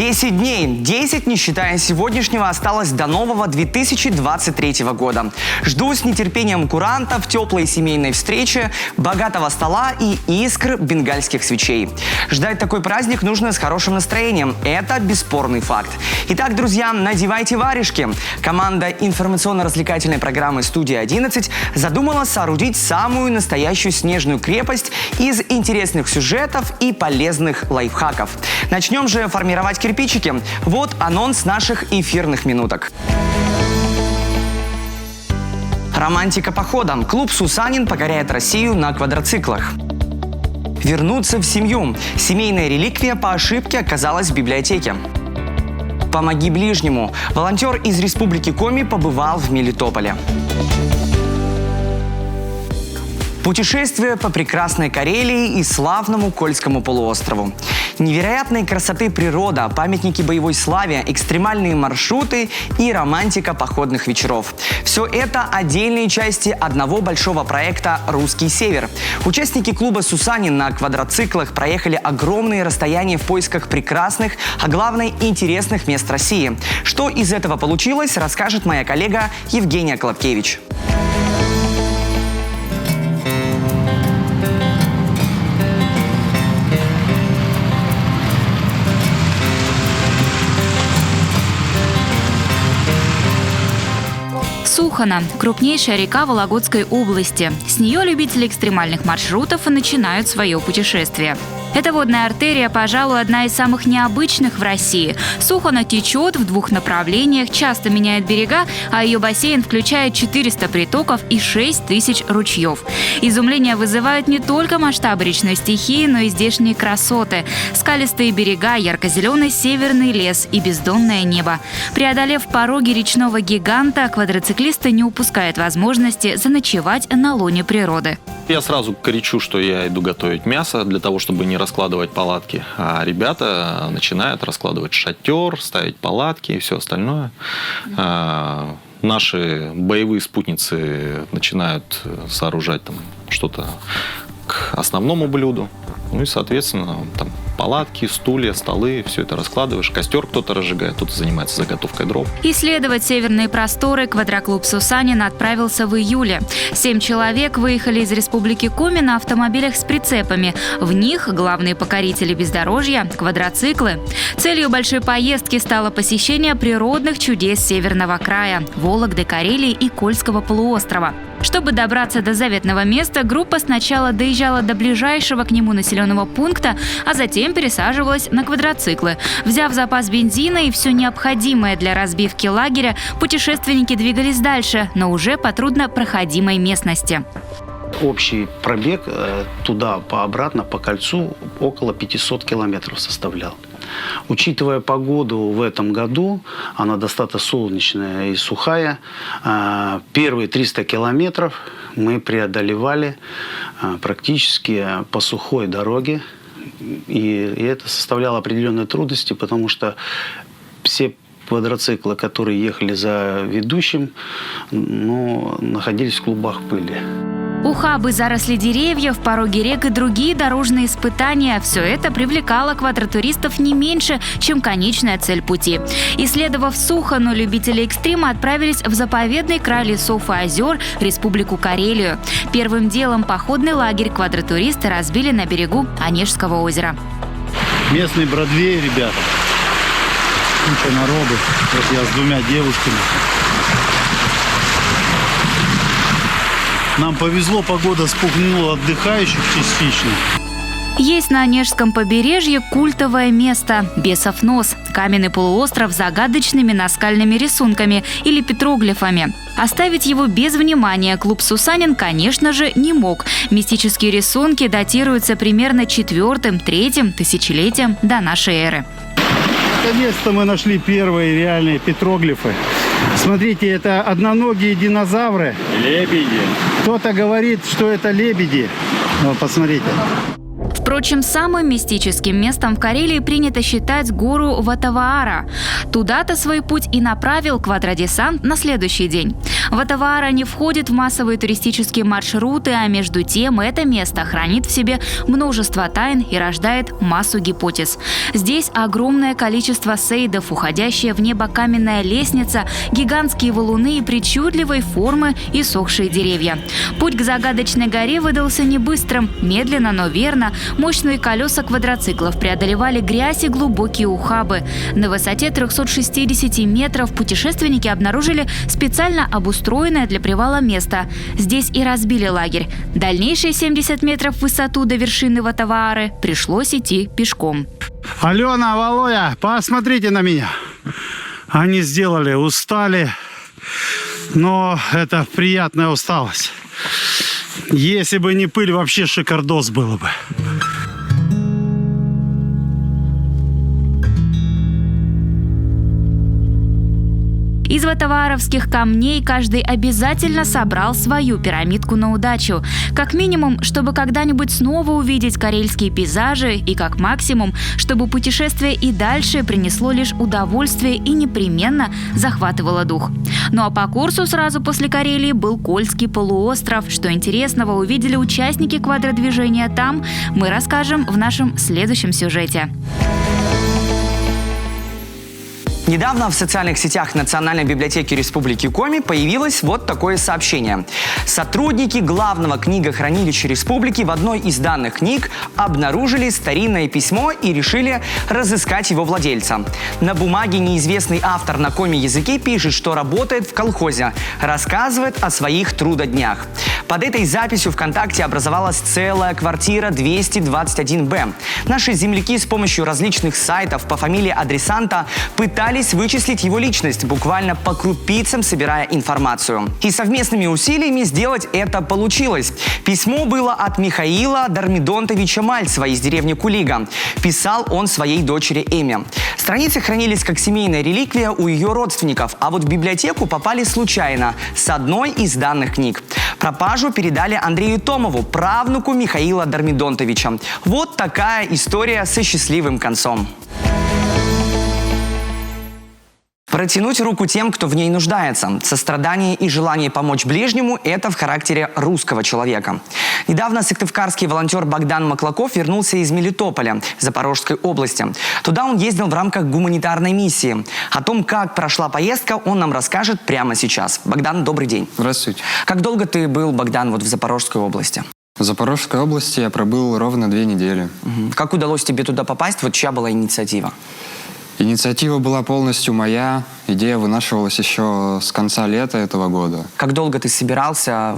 10 дней, 10, не считая сегодняшнего, осталось до нового 2023 года. Жду с нетерпением курантов, теплой семейной встречи, богатого стола и искр бенгальских свечей. Ждать такой праздник нужно с хорошим настроением. Это бесспорный факт. Итак, друзья, надевайте варежки. Команда информационно-развлекательной программы «Студия-11» задумала соорудить самую настоящую снежную крепость из интересных сюжетов и полезных лайфхаков. Начнем же формировать кирпичики. Вот анонс наших эфирных минуток. Романтика похода. Клуб «Сусанин» покоряет Россию на квадроциклах. Вернуться в семью. Семейная реликвия по ошибке оказалась в библиотеке. Помоги ближнему. Волонтер из Республики Коми побывал в Мелитополе. Путешествие по прекрасной Карелии и славному Кольскому полуострову. Невероятной красоты природа, памятники боевой славе, экстремальные маршруты и романтика походных вечеров. Все это отдельные части одного большого проекта «Русский север». Участники клуба «Сусанин» на квадроциклах проехали огромные расстояния в поисках прекрасных, а главное интересных мест России. Что из этого получилось, расскажет моя коллега Евгения Колобкевич. Сухана – крупнейшая река Вологодской области. С нее любители экстремальных маршрутов и начинают свое путешествие. Эта водная артерия, пожалуй, одна из самых необычных в России. Сухана течет в двух направлениях, часто меняет берега, а ее бассейн включает 400 притоков и 6000 ручьев. Изумление вызывают не только масштабы речной стихии, но и здешние красоты. Скалистые берега, ярко-зеленый северный лес и бездонное небо. Преодолев пороги речного гиганта, квадроциклисты не упускают возможности заночевать на лоне природы. Я сразу кричу, что я иду готовить мясо для того, чтобы не раскладывать палатки. А ребята начинают раскладывать шатер, ставить палатки и все остальное. Наши боевые спутницы начинают сооружать там что-то к основному блюду. Ну и, соответственно, там палатки, стулья, столы, все это раскладываешь. Костер кто-то разжигает, кто-то занимается заготовкой дров. Исследовать северные просторы квадроклуб «Сусанин» отправился в июле. 7 человек выехали из Республики Коми на автомобилях с прицепами. В них главные покорители бездорожья – квадроциклы. Целью большой поездки стало посещение природных чудес северного края – Вологды, Карелии и Кольского полуострова. Чтобы добраться до заветного места, группа сначала доезжала до ближайшего к нему населенного пункта, а затем пересаживалась на квадроциклы. Взяв запас бензина и все необходимое для разбивки лагеря, путешественники двигались дальше, но уже по труднопроходимой местности. Общий пробег туда-обратно по кольцу около 500 километров составлял. Учитывая погоду в этом году, она достаточно солнечная и сухая. Первые 300 километров мы преодолевали практически по сухой дороге. И это составляло определенные трудности, потому что все квадроциклы, которые ехали за ведущим, находились в клубах пыли. Ухабы, заросли деревьев, пороги рек и другие дорожные испытания – все это привлекало квадротуристов не меньше, чем конечная цель пути. Исследовав Сухану, любители экстрима отправились в заповедный край лесов и озер Республику Карелию. Первым делом походный лагерь квадротуристы разбили на берегу Онежского озера. Местный Бродвей, ребята. Куча народу. Вот я с двумя девушками. Нам повезло, погода спугнула отдыхающих частично. Есть на Онежском побережье культовое место – Бесов нос – каменный полуостров с загадочными наскальными рисунками или петроглифами. Оставить его без внимания клуб «Сусанин», конечно же, не мог. Мистические рисунки датируются примерно 4-3 тысячелетием до нашей эры. Наконец-то мы нашли первые реальные петроглифы. Смотрите, это одноногие динозавры. Лебеди. Кто-то говорит, что это лебеди. Вот, посмотрите. В Впрочем, самым мистическим местом в Карелии принято считать гору Ватаваара. Туда-то свой путь и направил квадродесант на следующий день. Ватаваара не входит в массовые туристические маршруты, а между тем это место хранит в себе множество тайн и рождает массу гипотез. Здесь огромное количество сейдов, уходящая в небо каменная лестница, гигантские валуны и причудливой формы иссохшие деревья. Путь к загадочной горе выдался не быстрым, медленно, но верно. Мощные колеса квадроциклов преодолевали грязь и глубокие ухабы. На высоте 360 метров путешественники обнаружили специально обустроенное для привала место. Здесь и разбили лагерь. Дальнейшие 70 метров в высоту до вершины Ватаваары пришлось идти пешком. Алена, Володя, посмотрите на меня. Они сделали, устали, но это приятная усталость. Если бы не пыль, вообще шикардос было бы. Из ватавааровских камней каждый обязательно собрал свою пирамидку на удачу. Как минимум, чтобы когда-нибудь снова увидеть карельские пейзажи, и как максимум, чтобы путешествие и дальше принесло лишь удовольствие и непременно захватывало дух. Ну а по курсу сразу после Карелии был Кольский полуостров. Что интересного увидели участники квадродвижения там, мы расскажем в нашем следующем сюжете. Недавно в социальных сетях Национальной библиотеки Республики Коми появилось вот такое сообщение. Сотрудники главного книгохранилища республики в одной из данных книг обнаружили старинное письмо и решили разыскать его владельца. На бумаге неизвестный автор на коми-языке пишет, что работает в колхозе, рассказывает о своих трудоднях. Под этой записью ВКонтакте образовалась целая квартира 221-Б. Наши земляки с помощью различных сайтов по фамилии адресанта пытались вычислить его личность, буквально по крупицам собирая информацию. И совместными усилиями сделать это получилось. Письмо было от Михаила Дармидонтовича Мальцева из деревни Кулига. Писал он своей дочери Эме. Страницы хранились как семейная реликвия у ее родственников, а вот в библиотеку попали случайно с одной из данных книг. Пропажу передали Андрею Томову, правнуку Михаила Дармидонтовича. Вот такая история со счастливым концом. Протянуть руку тем, кто в ней нуждается. Сострадание и желание помочь ближнему – это в характере русского человека. Недавно сыктывкарский волонтер Богдан Маклаков вернулся из Мелитополя, Запорожской области. Туда он ездил в рамках гуманитарной миссии. О том, как прошла поездка, он нам расскажет прямо сейчас. Богдан, добрый день. Здравствуйте. Как долго ты был, Богдан, вот в Запорожской области? В Запорожской области я пробыл ровно 2 недели. Как удалось тебе туда попасть? Вот чья была инициатива? Инициатива была полностью моя. Идея вынашивалась еще с конца лета этого года. Как долго ты собирался?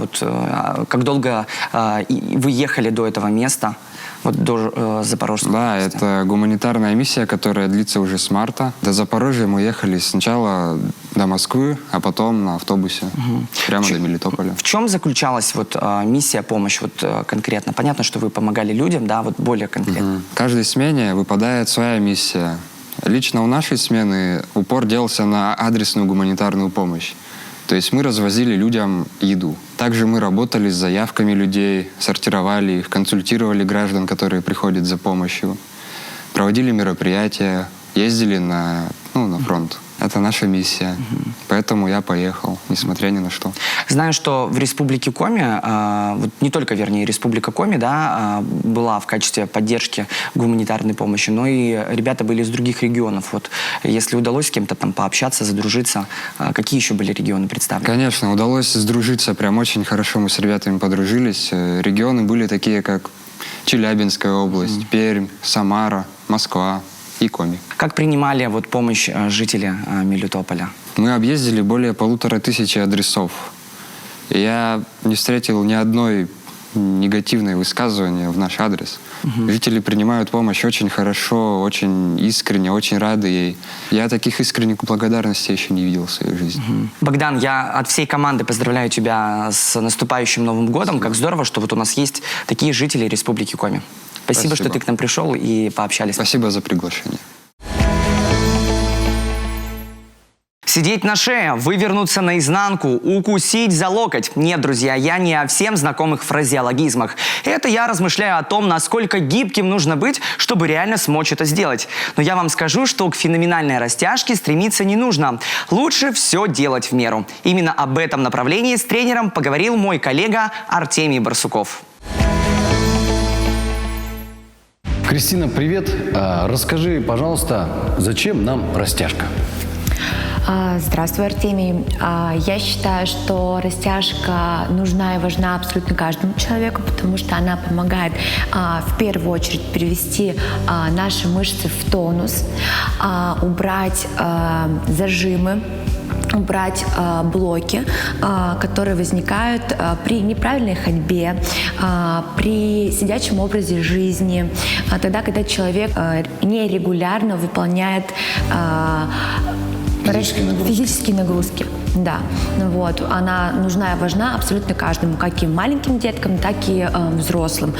Как долго вы ехали до этого места? Вот до Запорожской области? Да, это гуманитарная миссия, которая длится уже с марта. До Запорожья мы ехали сначала до Москвы, а потом на автобусе прямо до Мелитополя. В чем заключалась вот миссия, помощь вот конкретно? Понятно, что вы помогали людям, да, вот более конкретно. В каждой смене выпадает своя миссия. Лично у нашей смены упор делался на адресную гуманитарную помощь. То есть мы развозили людям еду. Также мы работали с заявками людей, сортировали их, консультировали граждан, которые приходят за помощью, проводили мероприятия, ездили на фронт. Это наша миссия. Поэтому я поехал, несмотря ни на что. Знаю, что в Республике Коми, вот не только, вернее, Республика Коми, да, была в качестве поддержки гуманитарной помощи, но и ребята были из других регионов. Вот, если удалось с кем-то там пообщаться, задружиться, какие еще были регионы представлены? Конечно, удалось сдружиться, прям очень хорошо мы с ребятами подружились. Регионы были такие, как Челябинская область, Пермь, Самара, Москва и Коми. Как принимали вот помощь жители Мелитополя? Мы объездили более 1500 адресов. Я не встретил ни одной негативной высказывания в наш адрес. Жители принимают помощь очень хорошо, очень искренне, очень рады ей. Я таких искренних благодарностей еще не видел в своей жизни. Богдан, я от всей команды поздравляю тебя с наступающим Новым годом. Как здорово, что вот у нас есть такие жители Республики Коми. Спасибо, что ты к нам пришел и пообщались. Спасибо за приглашение. Сидеть на шее, вывернуться наизнанку, укусить за локоть. Нет, друзья, я не о всем знакомых фразеологизмах. Это я размышляю о том, насколько гибким нужно быть, чтобы реально смочь это сделать. Но я вам скажу, что к феноменальной растяжке стремиться не нужно. Лучше все делать в меру. Именно об этом направлении с тренером поговорил мой коллега Артемий Барсуков. Кристина, привет. Расскажи, пожалуйста, зачем нам растяжка? Здравствуй, Артемий. Я считаю, что растяжка нужна и важна абсолютно каждому человеку, потому что она помогает в первую очередь привести наши мышцы в тонус, убрать зажимы, убрать блоки, которые возникают при неправильной ходьбе, при сидячем образе жизни, тогда, когда человек нерегулярно выполняет физические нагрузки. Да, вот. Она нужна и важна абсолютно каждому, как и маленьким деткам, так и взрослым.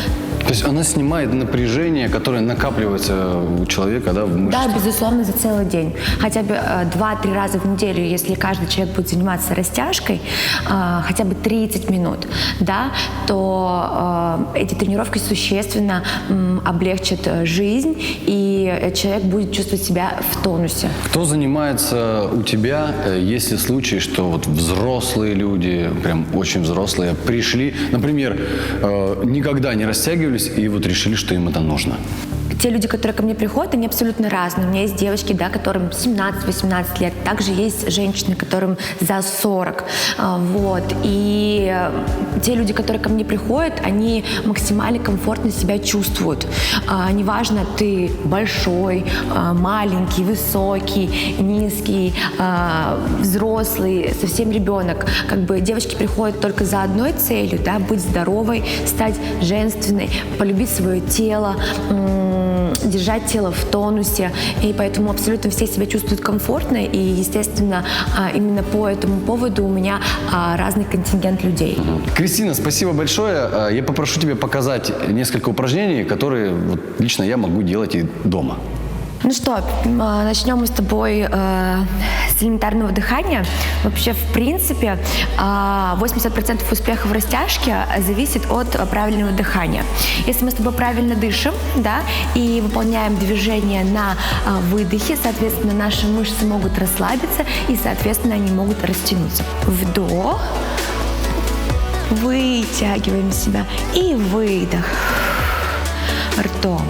То есть она снимает напряжение, которое накапливается у человека, да, в мышцах? Да, безусловно, за целый день. Хотя бы 2-3 раза в неделю, если каждый человек будет заниматься растяжкой, хотя бы 30 минут, да, то эти тренировки существенно облегчат жизнь, и человек будет чувствовать себя в тонусе. Кто занимается у тебя, есть ли случаи, что вот взрослые люди, прям очень взрослые, пришли, например, никогда не растягивались и вот решили, что им это нужно? Те люди, которые ко мне приходят, они абсолютно разные. У меня есть девочки, да, которым 17-18 лет. Также есть женщины, которым за 40. Вот. И те люди, которые ко мне приходят, они максимально комфортно себя чувствуют. Неважно, ты большой, маленький, высокий, низкий, взрослый, совсем ребенок. Как бы девочки приходят только за одной целью, да, быть здоровой, стать женственной, полюбить свое тело, держать тело в тонусе, и поэтому абсолютно все себя чувствуют комфортно, и, естественно, именно по этому поводу у меня разный контингент людей. Кристина, спасибо большое. Я попрошу тебя показать несколько упражнений, которые вот, лично я могу делать и дома. Ну что, начнем мы с тобой с элементарного дыхания. Вообще, в принципе, 80% успеха в растяжке зависит от правильного дыхания. Если мы с тобой правильно дышим, да, и выполняем движения на выдохе, соответственно, наши мышцы могут расслабиться, и, соответственно, они могут растянуться. Вдох, вытягиваем себя, и выдох ртом.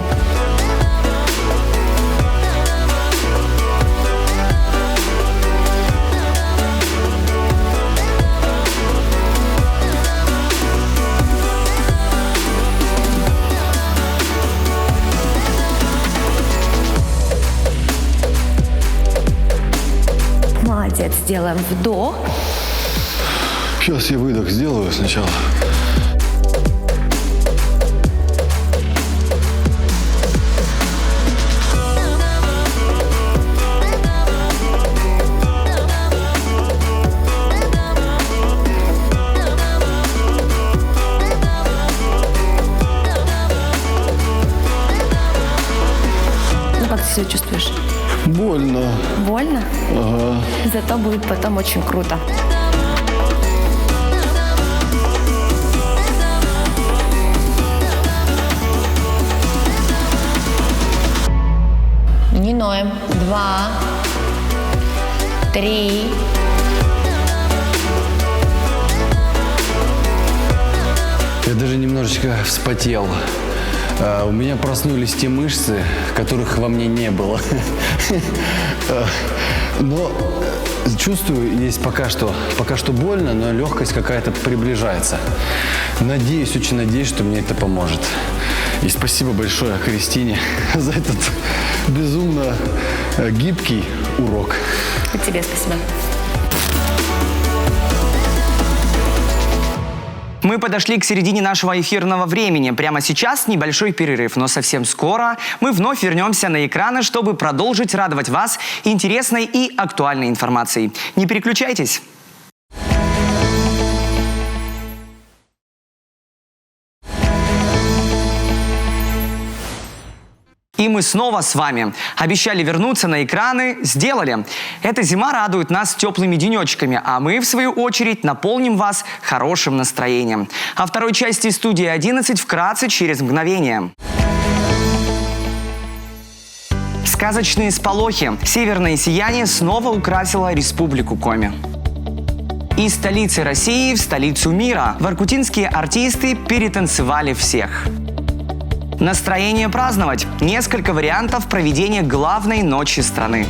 Молодец, сделаем вдох. Сейчас я выдох сделаю сначала. Ну, как ты себя чувствуешь? Больно. Больно? Ага. Зато будет потом очень круто. Не ноем. 2, 3. Я даже немножечко вспотел. У меня проснулись те мышцы, которых во мне не было. Но чувствую, есть пока что больно, но легкость какая-то приближается. Надеюсь, очень надеюсь, что мне это поможет. И спасибо большое Кристине за этот безумно гибкий урок. И тебе спасибо. Мы подошли к середине нашего эфирного времени. Прямо сейчас небольшой перерыв, но совсем скоро мы вновь вернемся на экраны, чтобы продолжить радовать вас интересной и актуальной информацией. Не переключайтесь. И мы снова с вами. Обещали вернуться на экраны, сделали. Эта зима радует нас теплыми денечками, а мы, в свою очередь, наполним вас хорошим настроением. О второй части студии 11 вкратце через мгновение. Сказочные сполохи. Северное сияние снова украсило Республику Коми. Из столицы России в столицу мира воркутинские артисты перетанцевали всех. Настроение праздновать. Несколько вариантов проведения главной ночи страны.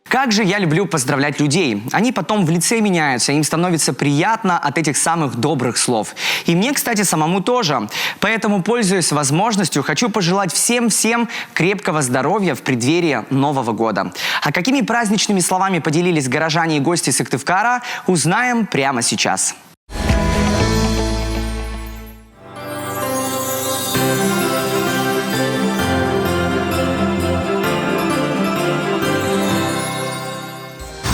Как же я люблю поздравлять людей. Они потом в лице меняются, им становится приятно от этих самых добрых слов. И мне, кстати, самому тоже. Поэтому, пользуясь возможностью, хочу пожелать всем крепкого здоровья в преддверии Нового года. А какими праздничными словами поделились горожане и гости Сыктывкара, узнаем прямо сейчас.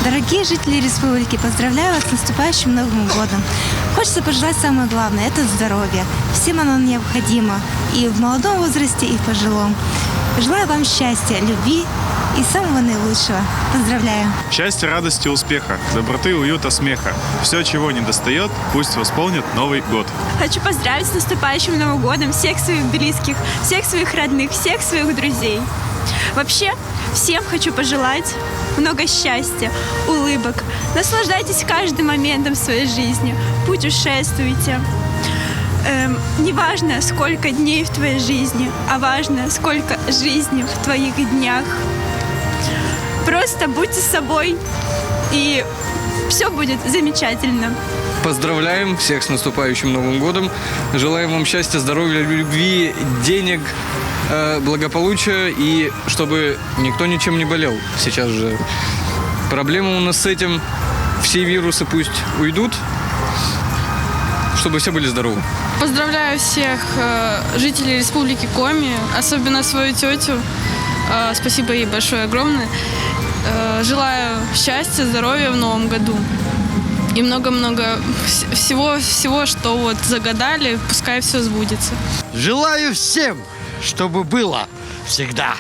Дорогие жители республики, поздравляю вас с наступающим Новым годом. Хочется пожелать самое главное – это здоровье. Всем оно необходимо. И в молодом возрасте, и в пожилом. Желаю вам счастья, любви и самого наилучшего. Поздравляю. Счастья, радости, успеха, доброты, уюта, смеха. Все, чего не достает, пусть восполнит Новый год. Хочу поздравить с наступающим Новым годом всех своих близких, всех своих родных, всех своих друзей. Вообще, всем хочу пожелать много счастья, улыбок. Наслаждайтесь каждым моментом своей жизни. Путешествуйте. Не важно, сколько дней в твоей жизни, а важно, сколько жизни в твоих днях. Просто будьте собой, и все будет замечательно. Поздравляем всех с наступающим Новым годом. Желаем вам счастья, здоровья, любви, денег, благополучия и чтобы никто ничем не болел. Сейчас же проблема у нас с этим. Все вирусы пусть уйдут, чтобы все были здоровы. Поздравляю всех жителей Республики Коми, особенно свою тетю. Спасибо ей большое, огромное. Желаю счастья, здоровья в новом году. И много-много всего, что вот загадали, пускай все сбудется. Желаю всем, чтобы было всегда.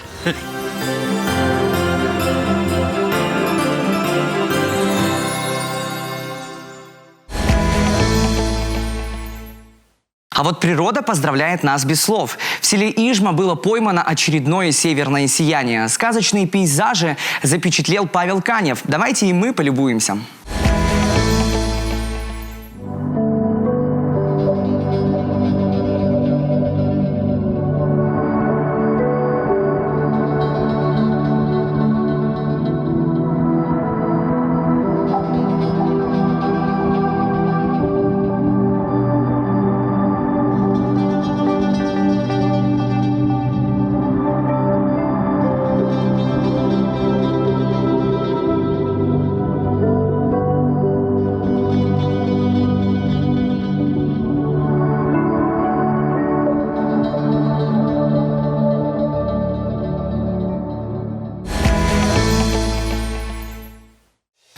А вот природа поздравляет нас без слов. В селе Ижма было поймано очередное северное сияние. Сказочные пейзажи запечатлел Павел Канев. Давайте и мы полюбуемся.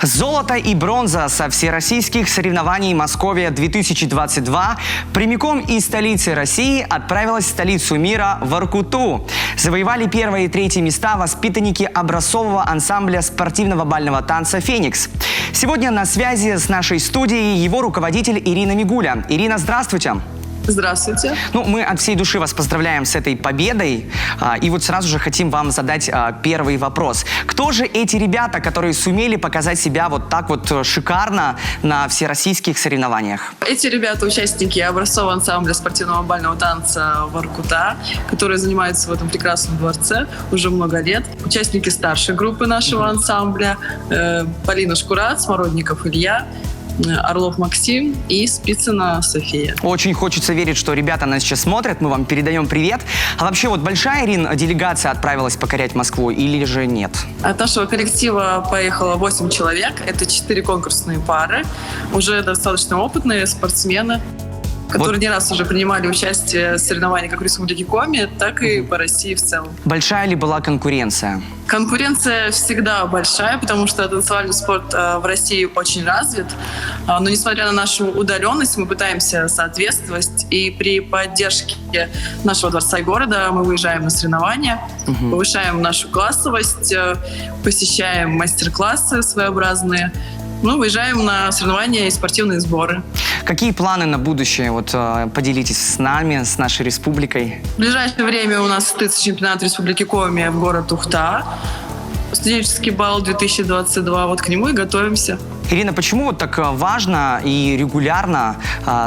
Золото и бронза со всероссийских соревнований Московия-2022 прямиком из столицы России отправилась в столицу мира Воркуту. Завоевали первое и третье места воспитанники образцового ансамбля спортивного бального танца «Феникс». Сегодня на связи с нашей студией его руководитель Ирина Мигуля. Ирина, здравствуйте. Здравствуйте. Ну, мы от всей души вас поздравляем с этой победой. И вот сразу же хотим вам задать первый вопрос. Кто же эти ребята, которые сумели показать себя вот так вот шикарно на всероссийских соревнованиях? Эти ребята участники образцового ансамбля спортивного бального танца «Воркута», которые занимаются в этом прекрасном дворце уже много лет. Участники старшей группы нашего ансамбля Полина Шкурат, Смородников Илья, Орлов Максим и Спицына София. Очень хочется верить, что ребята нас сейчас смотрят. Мы вам передаем привет. А вообще вот большая, Ирин, делегация отправилась покорять Москву или же нет? От нашего коллектива поехало 8 человек. Это 4 конкурсные пары. Уже достаточно опытные спортсмены. которые не раз уже принимали участие в соревнованиях как в Республике Коми, так и по России в целом. Большая ли была конкуренция? Конкуренция всегда большая, потому что танцевальный спорт в России очень развит. Но несмотря на нашу удаленность, мы пытаемся соответствовать. И при поддержке нашего дворца и города мы выезжаем на соревнования, повышаем нашу классовость, посещаем мастер-классы своеобразные. Ну, выезжаем на соревнования и спортивные сборы. Какие планы на будущее? Вот поделитесь с нами, с нашей республикой. В ближайшее время у нас состоится чемпионат Республики Коми в город Ухта. Студенческий бал 2022. Вот к нему и готовимся. Ирина, почему вот так важно и регулярно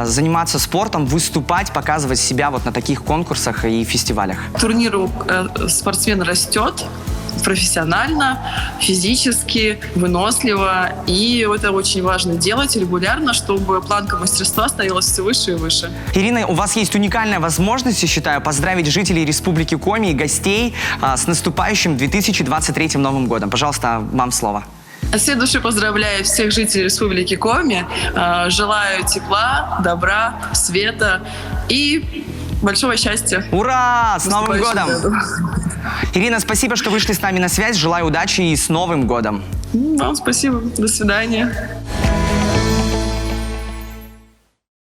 заниматься спортом, выступать, показывать себя вот на таких конкурсах и фестивалях? Турнир спортсмен растет профессионально, физически, выносливо. И это очень важно делать регулярно, чтобы планка мастерства становилась все выше и выше. Ирина, у вас есть уникальная возможность, я считаю, поздравить жителей Республики Коми и гостей с наступающим 2023 Новым годом. Пожалуйста, вам слово. От всей души поздравляю всех жителей Республики Коми. Желаю тепла, добра, света и большого счастья. Ура! С Новым годом! Ирина, спасибо, что вышли с нами на связь. Желаю удачи и с Новым годом. Вам спасибо. До свидания.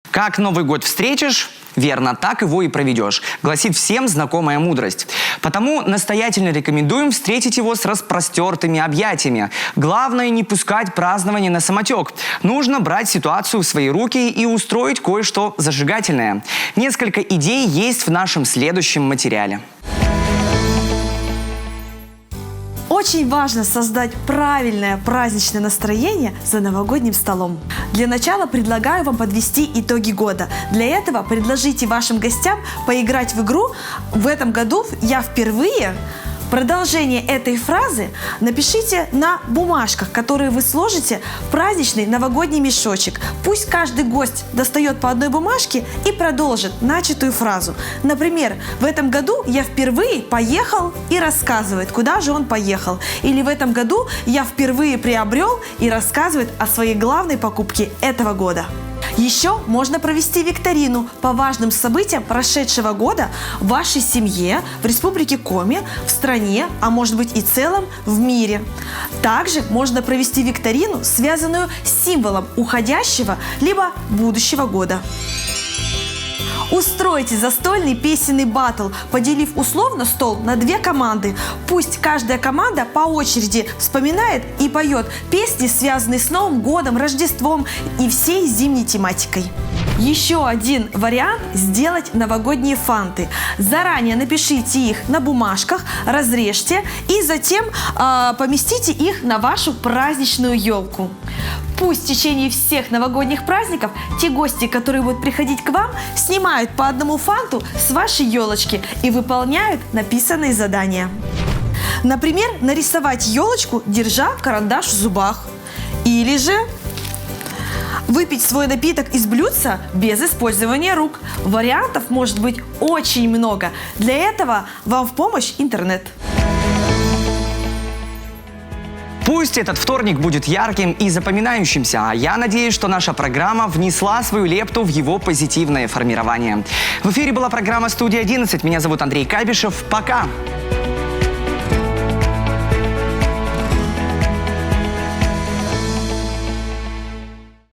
Как Новый год встретишь, верно, так его и проведешь, гласит всем знакомая мудрость. Потому настоятельно рекомендуем встретить его с распростертыми объятиями. Главное, не пускать празднование на самотек. Нужно брать ситуацию в свои руки и устроить кое-что зажигательное. Несколько идей есть в нашем следующем материале. Очень важно создать правильное праздничное настроение за новогодним столом. Для начала предлагаю вам подвести итоги года. Для этого предложите вашим гостям поиграть в игру «В этом году я впервые». Продолжение этой фразы напишите на бумажках, которые вы сложите в праздничный новогодний мешочек. Пусть каждый гость достает по одной бумажке и продолжит начатую фразу. Например, в этом году я впервые поехал и рассказывает, куда же он поехал. Или в этом году я впервые приобрел и рассказывает о своей главной покупке этого года. Еще можно провести викторину по важным событиям прошедшего года в вашей семье, в Республике Коми, в стране, а может быть и целом в мире. Также можно провести викторину, связанную с символом уходящего либо будущего года. Устройте застольный песенный баттл, поделив условно стол на 2 команды. Пусть каждая команда по очереди вспоминает и поет песни, связанные с Новым годом, Рождеством и всей зимней тематикой. Еще один вариант – сделать новогодние фанты. Заранее напишите их на бумажках, разрежьте и затем поместите их на вашу праздничную елку. Пусть в течение всех новогодних праздников те гости, которые будут приходить к вам, снимают по одному фанту с вашей елочки и выполняют написанные задания. Например, нарисовать елочку, держа карандаш в зубах. Или же выпить свой напиток из блюдца без использования рук. Вариантов может быть очень много. Для этого вам в помощь интернет. Пусть этот вторник будет ярким и запоминающимся, а я надеюсь, что наша программа внесла свою лепту в его позитивное формирование. В эфире была программа «Студия 11». Меня зовут Андрей Кабишев. Пока!